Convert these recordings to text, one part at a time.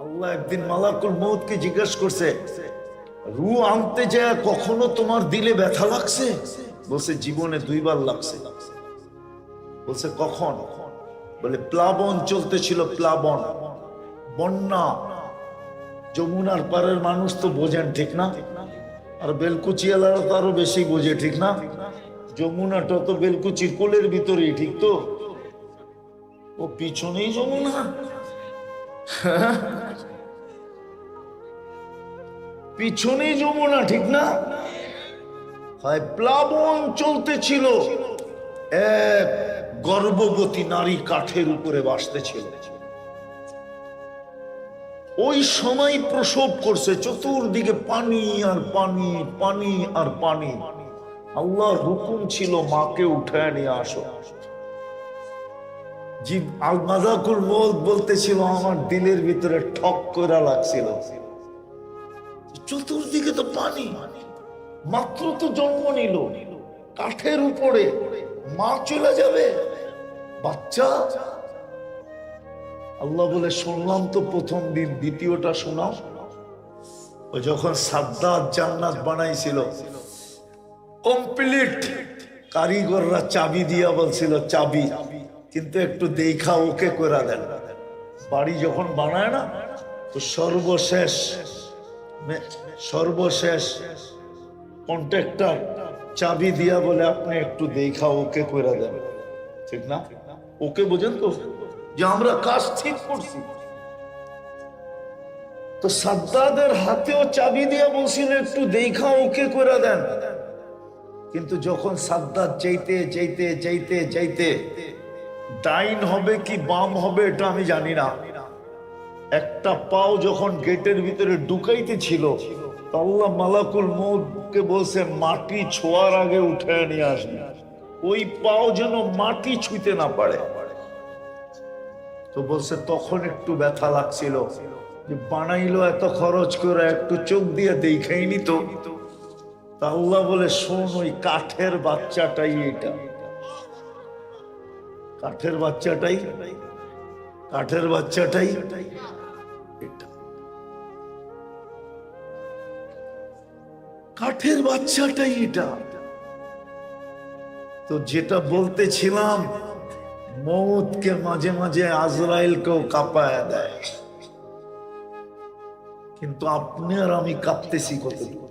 আল্লাহ একদিন মালাকুল মউতকে জিজ্ঞেস করছে, রু আনতে যায় কখনো তোমার দিলে ব্যথা লাগছে? বলছে জীবনে 2 বার লাগছে। বলছে কখন? বলে প্লাবন চলতেছিল, প্লাবন, বন্যা। যমুনার পারের মানুষ তো বোঝেন, ঠিক না? আর বেলকুচিয়ালারা তো আরো বেশি বোঝে, ঠিক না? যমুনাটা তো বেলকুচির কোলের ভিতরেই, ঠিক তো? ও পিছনেই যমুনা। পিছনেই যমুনা, ঠিক না? হয় প্লাবন চলতেছিল, এক গর্ভবতী নারী কাঠের উপরে বাসতেছিল। ওই সময় প্রসব করছে, চতুর্দিকে পানি আর পানি, পানি আর পানি। আল্লাহর হুকুম ছিল মাকে উঠায় নিয়ে আসো। জীব আল মাযাকুল মউত বলতেছিল আমার দিলের ভিতরে ঠক করা লাগছিল। চতুর্দিকে তো পানি, মাত্র তো জন্ম নিল, কাঠের উপরে মা চলে যাবে, বাচ্চা। আল্লাহ বলে শুনলাম তো প্রথম দিন, দ্বিতীয়টা শোনাও। ও যখন সাদ্দাত জান্নাত বানাইছিল, কমপ্লিট কারিগররা চাবি দিয়া বলছিল চাবি, কিন্তু একটু দেখা ওকে করে দেন। বাড়ি যখন বানায় না, তো সর্বশেষ কন্ট্রাক্টর চাবি দিয়া বলে আপনি একটু দেখা ওকে করে দেন, ঠিক না? ওকে বোঝেন তো, যে আমরা কাজ ঠিক করছি। তো সাদ্দাদের হাতেও চাবি দিয়া বলছিল একটু দেখা ওকে করে দেন। কিন্তু যখন সাদ্দাত চাইতে চাইতে চাইতে চাইতে, ডাইন হবে কি বাম হবে এটা আমি জানি না, একটা পাও যখন গেটের ভিতরে ঢুকাইতে ছিল, আল্লাহ মালাকুল মউতকে বলছে মাটি ছোঁয়ার আগে উঠে নিয়ে আসবে, ওই পাও যেন মাটি ছুঁতে না পারে। তো বলছে তখন একটু ব্যথা লাগছিল, যে বানাইলো এত খরচ করে, একটু চোখ দিয়ে দেখাইনি তো। আল্লাহ বলে শোন, ওই কাঠের বাচ্চাটাই এটা, কাঠের বাচ্চাটাই, কাঠের বাচ্চাটাই এটা, কাঠের বাচ্চাটাই এটা। তো যেটা বলতেছিলাম, মউতকে মাঝে মাঝে আজরাইলকেও কাঁপায় দেয়, কিন্তু আপনি আর আমি কাঁপতেছি কতটুকু?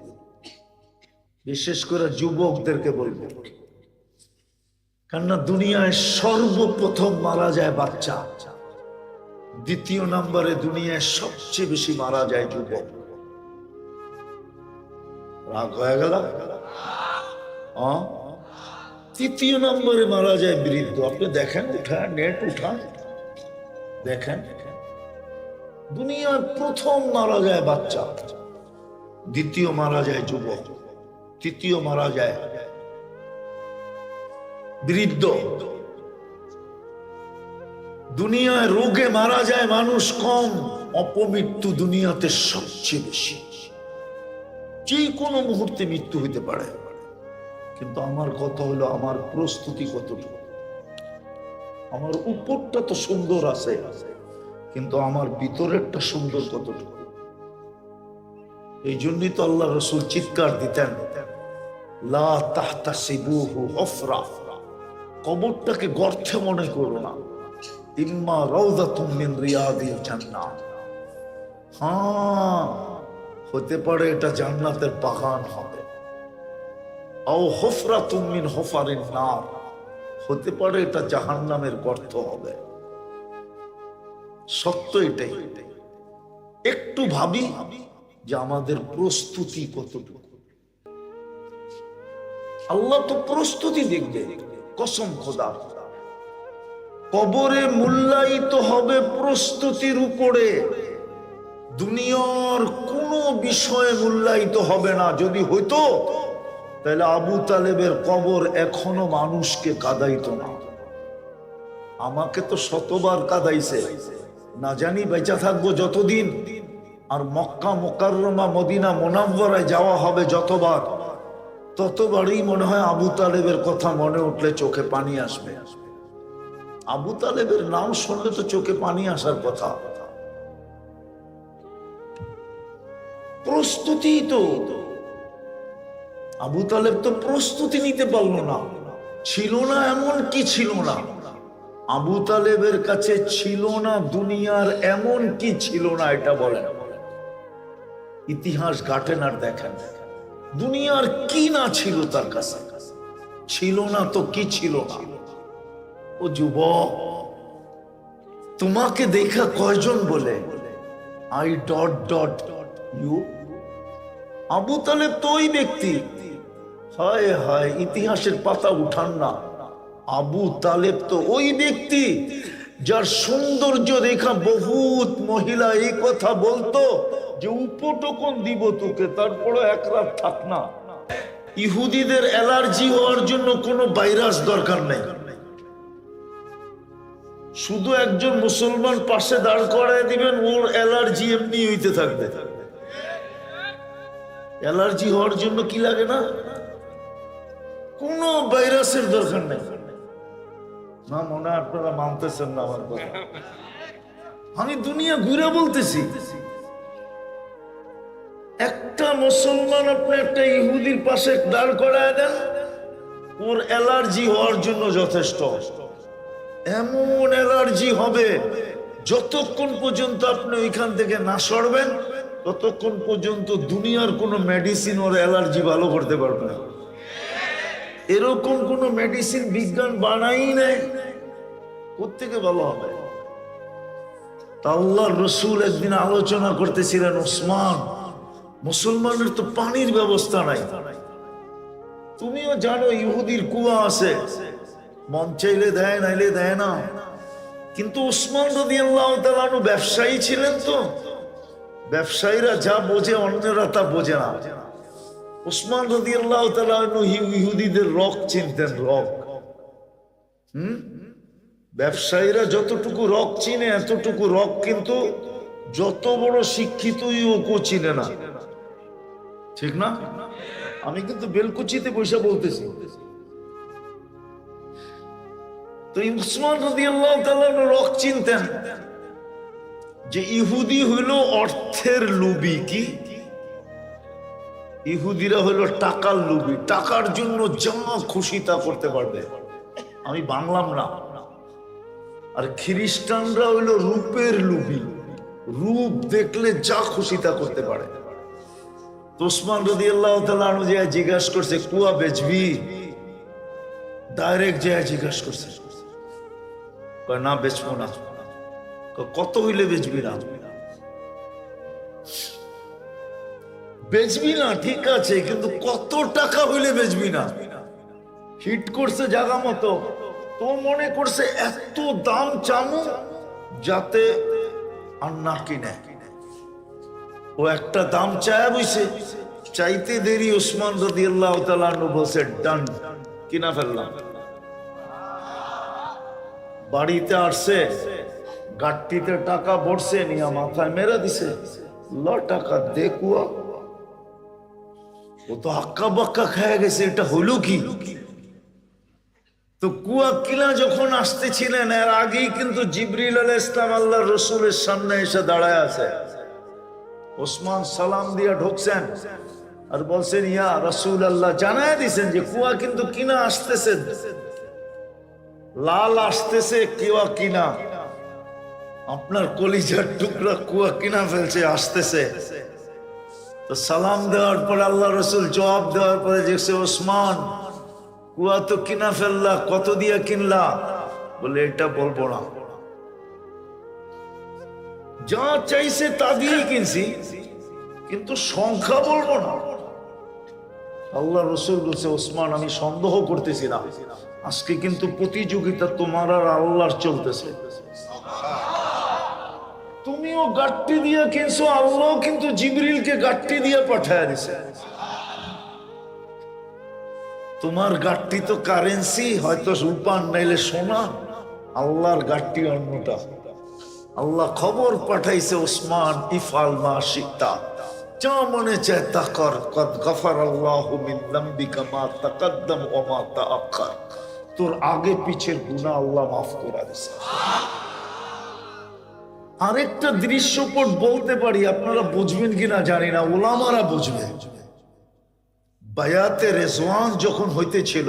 বিশেষ করে যুবকদেরকে বলবো, কেননা দুনিয়ায় সর্বপ্রথম মারা যায় বাচ্চা, দ্বিতীয় নম্বরে দুনিয়ায় সবচেয়ে বেশি মারা যায় যুবক। রাগ হয়ে গেল? তৃতীয় নম্বরে মারা যায় বৃদ্ধ। আপনি দেখেন, উঠা নেট উঠান, দেখেন দুনিয়ার প্রথম মারা যায় বাচ্চা, দ্বিতীয় মারা যায় যুবক, তৃতীয় মারা যায় বৃদ্ধ। দুনিয়ায় রোগে মারা যায় মানুষ কম, অপমৃত্যু দুনিয়াতে সবচেয়ে বেশি। যে কোনো মুহূর্তে মৃত্যু হইতে পারে, কিন্তু আমার কথা হলো আমার প্রস্তুতি কতটুকু। আমার উপরটা তো সুন্দর আছে, কিন্তু আমার ভিতরেরটা সুন্দর কতটুকু। এই জন্যই তো আল্লাহ রাসূল চিৎকার দিতেন, লা তাহতাসিবুহু হুফরা, কবরটাকে গর্তে মনে করো না, ইম্মা রাউযাতুম মিন রিয়াদিল জান্নাহ, হ্যাঁ হতে পারে এটা জান্নাতের বাগান হবে, আও হুফরাতুম মিন হুফারিন নার, হতে পারে এটা জাহান্নামের গর্ত হবে। সত্য এটাই। একটু ভাবি যে আমাদের প্রস্তুতি কতটুকু। আল্লাহ তো প্রস্তুতি দেখবে, কসম খোদা। কবরে মূল্যায়িত হবে প্রস্তুতির উপরে, দুনিয়ার কোনো বিষয়ে মূল্যায়িত হবে না। যদি হইতো তাহলে আবু তালেবের কবর এখনো মানুষকে কাঁদাইতো না। আমাকে তো শতবার কাঁদাইছে, না জানি বেঁচে থাকবো যতদিন। আর মক্কা মুকাররমা মদিনা মুনাওয়ারায় যাওয়া হবে যতবার, ততবারই মনে হয় আবু তালেবের কথা মনে উঠলে চোখে পানি আসবে। আবু তালেবের নাম শুনলে তো চোখে পানি আসার কথা। প্রস্তুতি তো আবু তালেব তো প্রস্তুতি নিতে পারলো না, ছিল না এমন কি ছিল না। আবু তালেবের কাছে ছিল না দুনিয়ার এমন কি ছিল না, এটা বলেন। ইতিহাস ঘাটেন আর দেখেন দুনিয়ার কি না ছিল তার কাছে। ছিল না তো কি ছিল না। ও যুবক, তোমাকে দেখা কয়জন বলে I dot dot you? Abu Taleb তো ওই ব্যক্তি, হায় হায় ইতিহাসের পাতা উঠান না। আবু তালেব তো ওই ব্যক্তি যার সৌন্দর্য দেখা বহুত মহিলা এই কথা বলতো যে উপটকন দিব তোকে, তারপরে এক রাত থাক না। ইহুদিদের অ্যালার্জি হওয়ার জন্য কোনো ভাইরাস দরকার নেই, শুধু একজন মুসলমান পাশে দাঁড় করায় দিবেন, ওর অ্যালার্জি এমনি হইতে থাকবে। অ্যালার্জি হওয়ার জন্য কি লাগে না, কোনো ভাইরাসের দরকার নেই। না মনে হয় আপনারা মানতেছেন না আমার কথা। আমি দুনিয়া ঘুরে বলতেছি, একটা মুসলমান আপনি একটা ইহুদির পাশে দাঁড় করায় দেন, ওর অ্যালার্জি হওয়ার জন্য যথেষ্ট। এমন অ্যালার্জি হবে যতক্ষণ পর্যন্ত আপনি ওইখান থেকে না সরবেন ততক্ষণ পর্যন্ত দুনিয়ার কোনো মেডিসিন ওর অ্যালার্জি ভালো করতে পারবে না। এরকম কোনো মেডিসিন বিজ্ঞান বানাই নাই, কোত্থেকে ভালো হবে? আল্লাহর রাসূল একদিন আলোচনা করতেছিলেন, ওসমান মুসলমানের তো পানির ব্যবস্থা নাই। তুমিও জানো ইহুদির কুয়া আছে, মন চাইলে দেয় নাইলে দেয় না। কিন্তু ওসমান রাদিয়াল্লাহু তাআলা আনহু ব্যবসায়ী ছিলেন, তো ব্যবসায়ীরা যা বোঝে অন্যরা তা বোঝে না। ওসমান রাদিয়াল্লাহু তাআলা আনহু ইহুদিদের রক চিনতেন, রক। ব্যবসায়ীরা যতটুকু রক চিনে এতটুকু রক কিন্তু যত বড় শিক্ষিত ইউকো চিনে না, ঠিক না? আমি কিন্তু বেলকুচিতে বসে বলতেছি। তো উসমান রাদিয়াল্লাহু তাআলা রক চিনতেন যে ইহুদি হইল অর্থের লোভী। কি ইহুদিরা হইল টাকার লোভী, টাকার জন্য যা খুশি তা করতে পারবে। আমি বাংলাম না। আর খ্রিস্টানরা হইল রূপের লোভী, রূপ দেখলে যা খুশি তা করতে পারে। তো ওসমান রাদিয়াল্লাহু তাআলা আনহু যে জিজ্ঞাসা করছে কুয়া বেচবি, ডাইরেক্ট যে জিজ্ঞাসা করছে, কয় না বেচবো না। কত হইলে বেচবি না? বেচবি না ঠিক আছে, কিন্তু কত টাকা হইলে বেচবি না? হিট করছে জায়গা মতো, তো মনে করছে এত দাম চামু যাতে আর না কিনে। ও একটা দাম চায় বইছে, চাইতে দেরি ওসমান রাদিয়াল্লাহু তাআলা আনহু বলছে ডান, কিনা ফেললাম। বাড়িতে আসছে, গাট্টিতে টাকা ভরছে, নিয়ে মাথায় মেরে দিছে, ল টাকা দে কুয়া। ও তো হাক্কা বাক্কা খেয়ে গেছে, এটা হলো কি? তো কুয়া কিনা যখন আসতেছিলেন এর আগেই কিন্তু জিবরিল আলাইহিস সালাম আল্লাহর রাসূলের সামনে এসে দাঁড়ায় আছে। ওসমান সালাম দিয়া ঢুকছেন আর বলছেন, ইয়া রাসূলুল্লাহ, জানায় দিছেন যে কুয়া কিন্তু কিনা আসতেছে, লাল আসতেছে কুয়া কিনা, আপনার কলিজার টুকরা কুয়া কিনা ফেলছে, আসতেছে। তো সালাম দেওয়ার পর আল্লাহ রাসূল জবাব দেওয়ার পরে দেখছে, ওসমান কুয়া তো কিনা ফেললা, কত দিয়া কিনলা? বলে এটা বলবো না, যা চাইছে তা দিয়েই কিনছি, কিন্তু সংখ্যা বলবো না। আল্লাহ রাসূল বলছে, ওসমান আমি সন্দেহ করতেছি না, আজকে কিন্তু প্রতিযোগিতা তোমার আর আল্লাহর চলতেছে। তুমিও গাট্টি দিয়ে কিনছো, আল্লাহ কিন্তু জিবরিলকে গাট্টি দিয়ে পাঠায় দিছে। তোমার গাট্টি তো কারেন্সি, হয়তো রূপার নাইলে সোনা, আল্লাহর গাট্টি অন্যটা। আল্লাহ খবর পাঠাইছে, ওসমান ইফআল মা শিতা, যা মনে চায় তা কর, কদ গফারাল্লাহু মিন যামবিকা মা তাকাদ্দাম ওয়া মা তাআখার, তোর আগে পিছের গুনাহ আল্লাহ মাফ করে দিয়েছে। আরেকটা দৃশ্যপট বলতে পারি, আপনারা বুঝবেন কিনা জানি না, ওলামারা বুঝবে। বায়াতে রেজওয়ান যখন হইতেছিল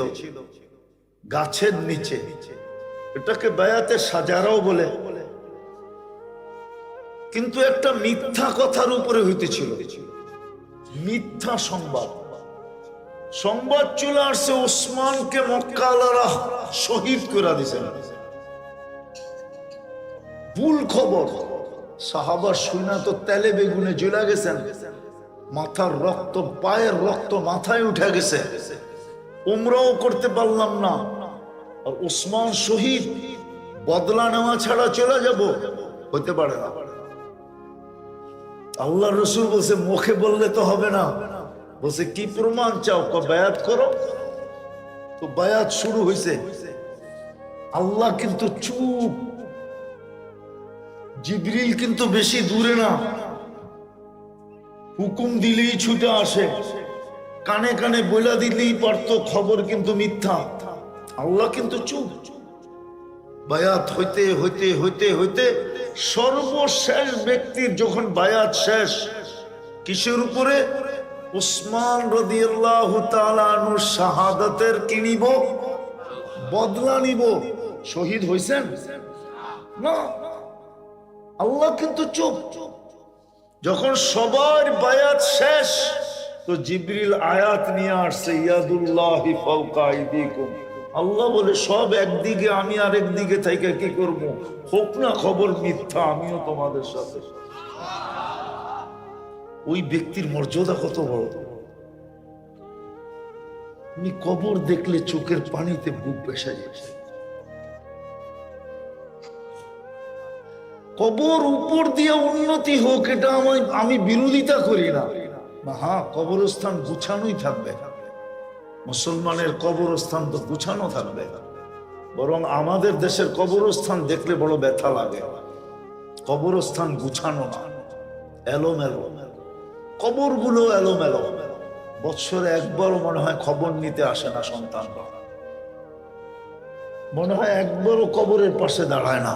গাছের নিচে, এটাকে বায়াতে সাজারাও বলে, কিন্তু একটা মিথ্যা কথার উপরে হইতেছিল, মিথ্যা সংবাদ। সংবাদ চলে আসছে ওসমানকে মক্কালারা শহীদ করে দিয়েছেন, ভুল খবর। সাহাবা শুনা তো তেলে বেগুনে জ্বলে গেছেন, মাথার রক্ত, পায়ের রক্ত মাথায় উঠে গেছে, উমরাও করতে পারলাম না, আর ওসমান শহীদ, বদলা নেওয়া ছাড়া চলে যাব, হতে পারে না। আল্লাহ রসুল বলছে মুখে বললে তো হবে না, বলছে কি প্রমাণ চাও? বায়াত করো। তো বায়াত শুরু হয়েছে। আল্লাহ কিন্তু চুপ, জিবরিল কিন্তু বেশি দূরে না, হুকুম দিলেই ছুটে আসে, কানে কানে বলে দিলেই পারতো, খবর কিন্তু মিথ্যা। আল্লাহ কিন্তু চুপ। বায়াত হইতে হইতে হইতে হইতে সর্বশেষ ব্যক্তির যখন বায়াত শেষ, কিসের উপরে? উসমান রাদিয়াল্লাহু তাআলা আনহুর শাহাদাতের কি নিব? বদলা নিব। শহীদ হইছেন না, আল্লাহ কিন্তু চুপ। যখন সবার বায়াত শেষ, তো জিবরিল আয়াত নিয়ে আসছে, ইয়াদুল্লাহি ফাওকা আইদিকুম। আল্লাহ বলে সব একদিকে, আমি আরেক দিকে থেকে কি করব? হোক না খবর মিথ্যা, আমিও তোমাদের সাথে। ওই ব্যক্তির মর্যাদা কত বড়! তুমি কবর দেখলে চোখের পানিতে বুক ভেসে যাচ্ছে। কবর উপর দিয়ে উন্নতি হোক, এটা আমি বিরোধিতা করি না। হ্যাঁ, কবরস্থান গুছানোই থাকবে, মুসলমানের কবরস্থান তো গুছানো থাকবে। বরং আমাদের দেশের কবরস্থান দেখলে বড় ব্যথা লাগে। কবরস্থান গুছানো না, এলোমেলো, কবরগুলো এলোমেলো। বৎসরে একবারও মনে হয় খবর নিতে আসে না সন্তানরা, মনে হয় একবারও কবরের পাশে দাঁড়ায় না।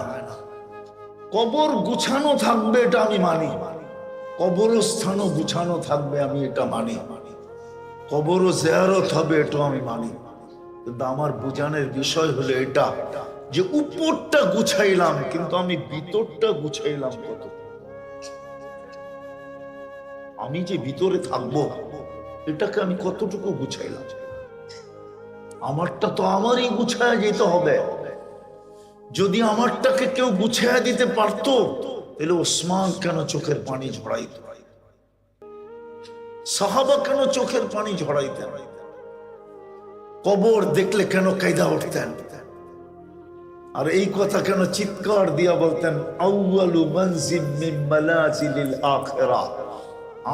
কবর গুছানো থাকবে, এটা আমি মানি। কবরস্থানও গুছানো থাকবে, আমি এটা মানি। কবরও জিয়ারত হবে, এটা আমি মানি। কিন্তু আমার বুঝানোর বিষয় হলো এটা, যে উপরটা গুছাইলাম, কিন্তু আমি ভিতরটা গুছাইলাম কত? আমি যে ভিতরে থাকবো, এটাকে আমি কতটুকু গুছাইলাম? আমারটা তো আমারই গুছায় যেতে হবে। যদি আমারটাকে কেউ গুছায় দিতে পারতো, তাহলে ওসমান কেন চোখের পানি ঝরাইত? সাহাবা কেন চোখের পানি ঝরাইতেন? কবর দেখলে কেন কায়দা উঠতেন? আর এই কথা কেন চিৎকার দিয়া বলতেন, আউয়ালু মানজিল মিন মানাজিলিল আখিরাহ,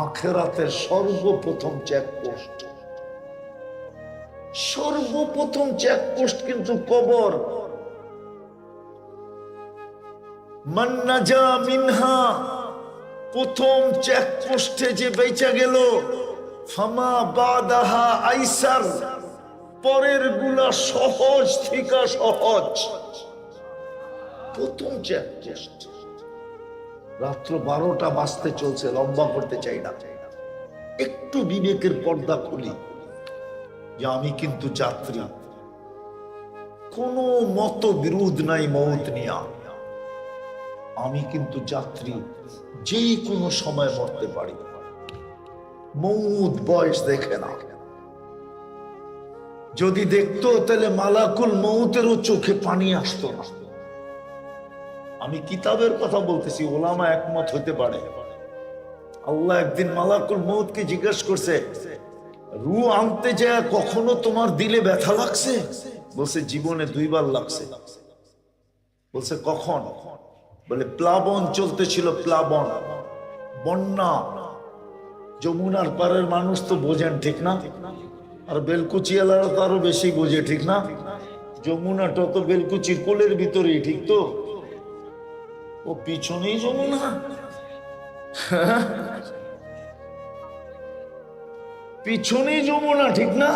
আখিরাতের সর্বপ্রথম চেকপোস্ট, সর্বপ্রথম চেকপোস্ট কিন্তু কবর। মান নাজা মিনহা, প্রথম চেকপোস্টে যে বেঁচে গেল, ফামা বাদাহা আইসার, পরের গুলা সহজ থেকে সহজ। প্রথম চেকপোস্ট। রাত্র 12টা বাজতে চলছে, লম্বা করতে চাই না, একটু বিবেকের পর্দা খুলি যে আমি কিন্তু যাত্রী, কোনো মত বিরোধ নাই মৌত নিয়া, আমি কিন্তু যাত্রী, যে কোনো সময় মরতে পারি। মৌত বয়স দেখে না। যদি দেখতো তাহলে মালাকুল মৌতেরও চোখে পানি আসতো না। আমি কিতাবের কথা বলতেছি, ওলামা একমত হতে পারে। আল্লাহ একদিন মালাকুল মৌতকে জিজ্ঞাসা করছে, রূহ আনতে যায় কখনো তোমার দিলে ব্যথা লাগছে? বলছে জীবনে 2বার লাগছে। বলছে কখন? বলে প্লাবন চলতেছিল, প্লাবন, বন্যা। যমুনার পারের মানুষ তো বোঝেন, ঠিক না? আর বেলকুচিওয়ালারা তো আরো বেশি বোঝে, ঠিক না? যমুনাটা তো বেলকুচির কোলের ভিতরেই, ঠিক তো? ও পিছনেই যমুনা, পিছনেই যমুনা, ঠিক না?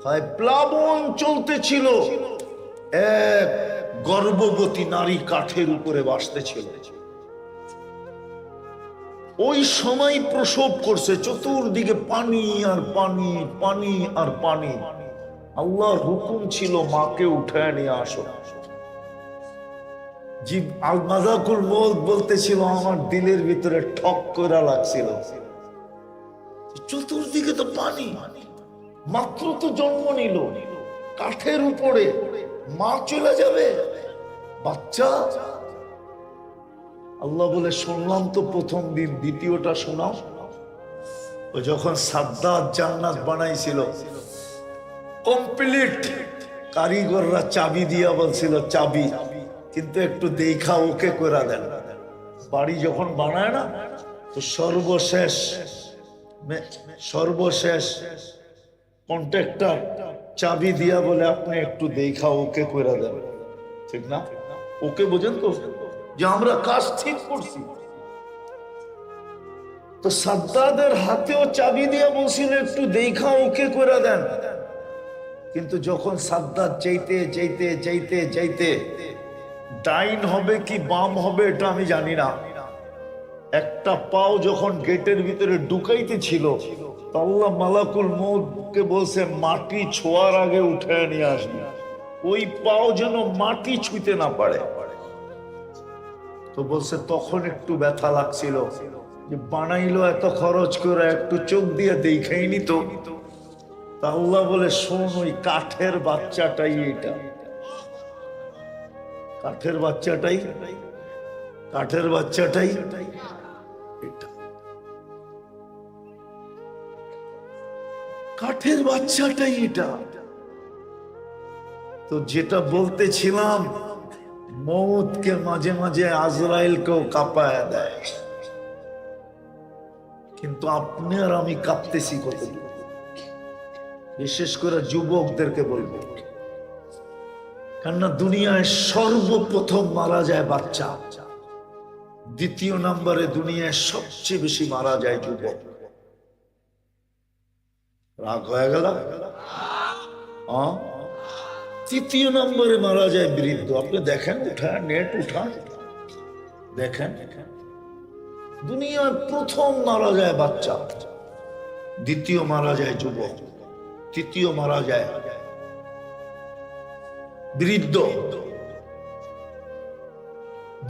হয় প্লাবন চলতেছিল, এক গর্ভবতী নারী কাঠের উপরে বাসতেছিল। ওই সময় প্রসব করছে, চতুর্দিকে পানি আর পানি, পানি আর পানি। আল্লাহর হুকুম ছিল মাকে উঠায় নিয়ে আসো। মাযাকুল মউত বলতেছিল আমার দিলের ভিতরে ঠক করা লাগছিল, চতুর্দিকে তো পানি, মাত্র তো জন্ম নিল, কাঠের উপরে মা চলে যাবে, বাচ্চা। আল্লাহ বলে শুনলাম তো প্রথম দিন, দ্বিতীয়টা শোনাও। ও যখন সাদ্দাত জান্নাত বানাইছিল কমপ্লিট, কারিগররা চাবি দিয়া বলছিল চাবি, কিন্তু একটু দেখা ওকে করে দেন। বাড়ি যখন বানায় না, তো সর্বশেষ কন্ট্রাক্টর চাবি দিয়া বলে আপনি একটু দেখা ওকে করে দেন, ঠিক না? ওকে বোঝেন তো, যে আমরা কাজ ঠিক করছি। তো সাদ্দাদের হাতেও চাবি দিয়া বলছিল একটু দেখা ওকে করে দেন। কিন্তু যখন সাদ্দাত যাইতে যাইতে যাইতে যাইতে, ডাইন হবে কি বাম হবে এটা আমি জানি না, একটা পাও যখন গেটের ভিতরে ঢুকাইতে ছিল, আল্লাহ মালাকুল মউতকে বলছে মাটি ছোঁয়ার আগে উঠে নিয়ে আসবে, ওই পাও যেন মাটি ছুঁতে না পারে। তো বলছে তখন একটু ব্যথা লাগছিল, যে বানাইলো এত খরচ করে, একটু চোখ দিয়ে দেখাইনি তো। আল্লাহ বলে শোন, ওই কাঠের বাচ্চাটাই এটা, কাঠের বাচ্চাটাই, কাঠের বাচ্চাটাই এটা, কাঠের বাচ্চাটাই এটা। তো যেটা বলতেছিলাম, মউতকে মাঝে মাঝে আজরাইলকেও কাঁপায় দেয়, কিন্তু আপনি আর আমি কাঁপতেছি কত। বিশেষ করে যুবকদেরকে বলবো, কেননা দুনিয়ায় সর্বপ্রথম মারা যায় বাচ্চা, দ্বিতীয় নম্বরে দুনিয়ায় সবচেয়ে বেশি মারা যায় যুবক। রাগ হয়ে গেল? তৃতীয় নম্বরে মারা যায় বৃদ্ধ। আপনি দেখেন, উঠান নেট উঠান, দেখেন দুনিয়ার প্রথম মারা যায় বাচ্চা, দ্বিতীয় মারা যায় যুবক, তৃতীয় মারা যায় বৃদ্ধ।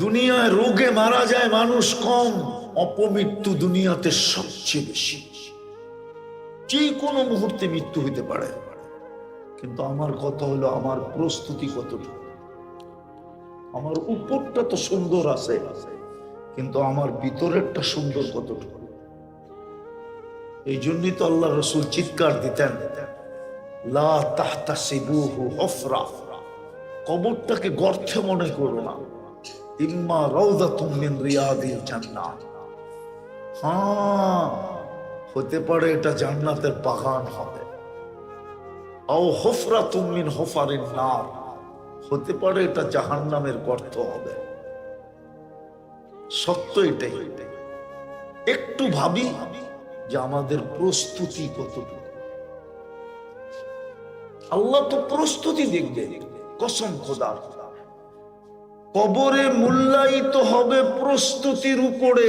দুনিয়ায় রোগে মারা যায় মানুষ কম, অপমৃত্যু দুনিয়াতে সবচেয়ে বেশি। যে কোনো মুহূর্তে মৃত্যু হইতে পারে, কিন্তু আমার কথা হলো আমার প্রস্তুতি কতটুকু। আমার উপরটা তো সুন্দর আছে, কিন্তু আমার ভিতরেরটা সুন্দর কতটুকু। এই জন্যই তো আল্লাহ রাসূল চিৎকার দিতেন, লা তাহতাসিবুহু হুফরা, কবরটাকে গর্তে মনে করো না, ইম্মা রাউযাতুম মিন রিয়াদিল জান্নাহ, হ্যাঁ হতে পারে এটা জান্নাতের বাগান হবে, আও হুফরাতুম মিন হুফারিন নার, হতে পারে এটা জাহান্নামের গর্ত হবে। সত্য এটাই। একটু ভাবি যে আমাদের প্রস্তুতি কতটুকু। আল্লাহ তো প্রস্তুতি দেখবে, কসম খোদার। কবরে মূল্যায়িত হবে প্রস্তুতির উপরে,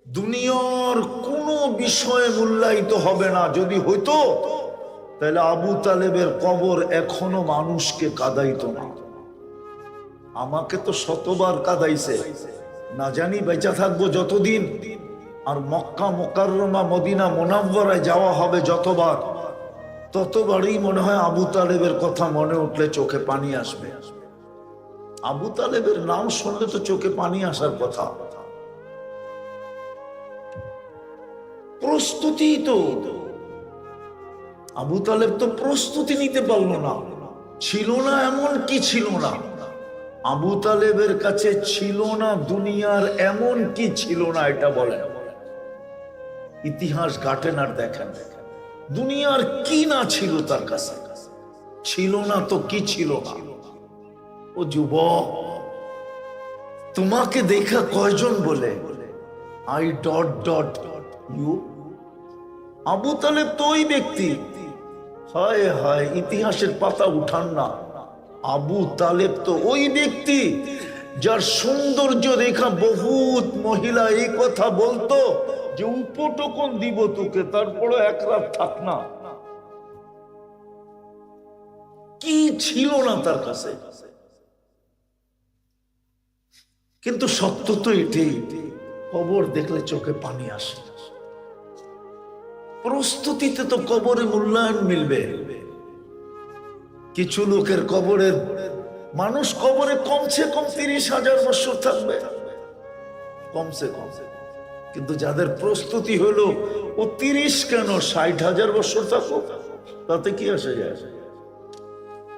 দুনিয়ার কোনো বিষয়ে মূল্যায়িত হবে না। যদি হইতো তাহলে আবু তালেবের কবর এখনো মানুষকে কাঁদাইতো না। আমাকে তো শতবার কাঁদাইছে, না জানি বেঁচে থাকবো যতদিন, আর মক্কা মুকাররমা মদিনা মুনাওয়ারায় যাওয়া হবে যতবার, ততবারই মনে হয় আবু তালেবের কথা মনে উঠলে চোখে পানি আসবে। আবু তালেবের নাম শুনলে তো চোখে পানি আসার কথা। প্রস্তুতি তো, আবু তালেব তো প্রস্তুতি নিতে পারলো না, ছিল না এমন কি ছিল না। আবু তালেবের কাছে ছিল না দুনিয়ার এমন কি ছিল না, এটা বলেন। ইতিহাস ঘাটেন আর দেখেন দুনিয়ার কি না ছিল তার কাছে। ছিল না তো কি ছিল না। ও যুবক, তোমাকে দেখা কয়জন বলে I dot dot you? Abu Taleb তো ওই ব্যক্তি। হায় হায়, ইতিহাসের পাতা উঠান না, আবু তালেব তো ওই ব্যক্তি যার সৌন্দর্য দেখা বহুত মহিলা এই কথা বলতো যে উপটকন দিব তোকে, তারপরে এক রাত থাক না। কি ছিল না তার কাছে, কিন্তু সত্য তো এটাই, কবর দেখলে চোখে পানি আসে। প্রস্তুতিতে তো কবরে মূল্যায়ন মিলবে। কিছু লোকের কবরের মানুষ কবরে কমসে কম 30,000 বছর থাকবে, কমসে কম। কিন্তু যাদের প্রস্তুতি হলো ও 30 কেন 60,000 বছর থাকুক, তাতে কি আসে যায়?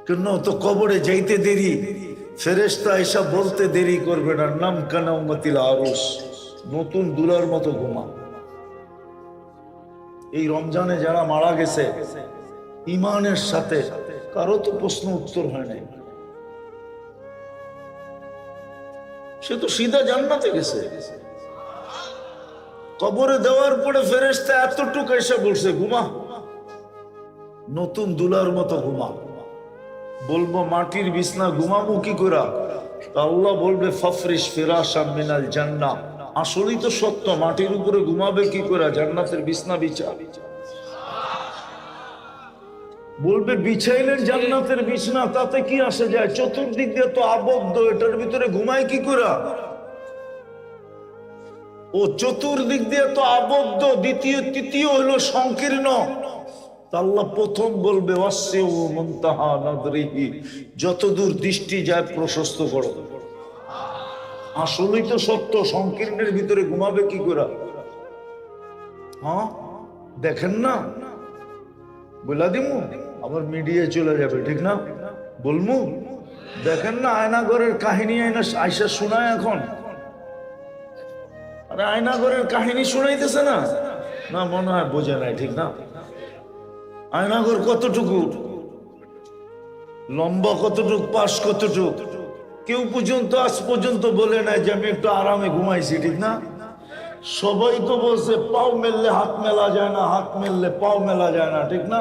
কেন তো কবরে যাইতে দেরি, ফেরেশতা এসব বলতে দেরি করবে না, নাম কানা উম্মতিল আরুস, নতুন দুলার মতো ঘুমা। এই রমজানে যারা মারা গেছে ইমানের সাথে, কারো তো প্রশ্ন উত্তর হয় নাই, সে তো সিধা জান্নাতে গেছে। কবরে দেওয়ার পরে ফেরেশতা এতটুকু এসে বলছে ঘুমা, নতুন দুলার মতো ঘুমা। বলবো মাটির বিছনা ঘুমাবো কি করে? আল্লাহ বলবে ফাফরিশ ফিরাশাম মিনাল জান্নাহ। আসলেই তো সত্য, মাটির উপরে ঘুমাবে কি করে? জান্নাতের বিছনা বিছা। বলবে বিছাইলেন জান্নাতের বিছনা, তাতে কি আসে যায়? চতুর্দিক দিয়ে তো আবদ্ধ, এটার ভিতরে ঘুমায় কি করে? ও চতুর্দিক দিয়ে তো আবদ্ধ, দ্বিতীয় তৃতীয় হলো সংকীর্ণ। আল্লাহ প্রথম বলবে ওয়াসিউ মুনতাহা নাদরিহি, যতদূর দৃষ্টি যায় প্রশস্ত করো। আসলেই তো সত্য, সংকীর্ণের ভিতরে ঘুমাবে কি করে? হ্যাঁ দেখেন না, বলা দিমু আবার মিডিয়ায় চলে যাবে, ঠিক না? বলমু দেখেন না, আয়নাঘরের কাহিনী আইসা শোনায় এখন। আরে আয়নাঘরের কাহিনী শোনাইতেছে না, না মনে হয় বোঝে নাই, ঠিক না? আয়নাঘর কতটুকু, লম্বা কতটুক, পাশ কতটুক, কেউ পর্যন্ত আজ পর্যন্ত বলে নাই যে আমি একটু আরামে ঘুমাইছি, ঠিক না? সবাই তো বলছে পাও মেললে হাত মেলা যায় না, হাত মেললে পাও মেলা যায় না, ঠিক না?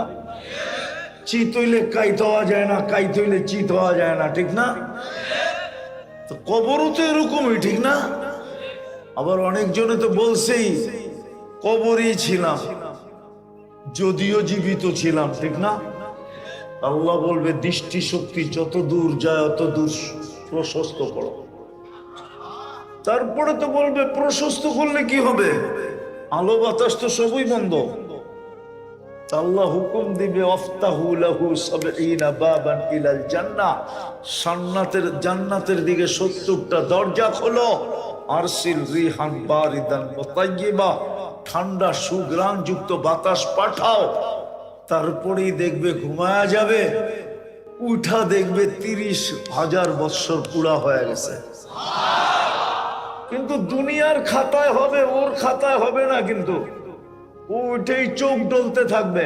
চিত হইলে কাইত হওয়া যায় না, কাইত হইলে চিত হওয়া যায় না, ঠিক না? তো কবরও তো এরকমই, ঠিক না? আবার অনেকজনে তো বলছেই কবরই ছিলাম, যদিও জীবিত ছিলাম, ঠিক না? আল্লাহ বলবে দৃষ্টি শক্তি যত দূর যায় অত দূর প্রশস্ত করো। তারপরে তো বলবে প্রশস্ত করলে কি হবে? আলো বাতাস তো সবই বন্ধ। আল্লাহ হুকুম দিবে আফতাহু লাহু সাবঈনা বাবান ইলাল জান্নাহ, জান্নাতের দিকে 70টা দরজা খোলো। আরসিল রিহান বারিদান ওয়া তাইয়্যিবা, ঠান্ডা সুগ্রাণ যুক্ত বাতাস পাঠাও। তারপরেই দেখবে ঘুমায়া যাবে, উঠা দেখবে 30,000 বৎসর পুরা হয়ে গেছে। কিন্তু দুনিয়ার খাতায় হবে, ওর খাতায় হবে না। কিন্তু ও উঠেই চোখ ডলতে থাকবে।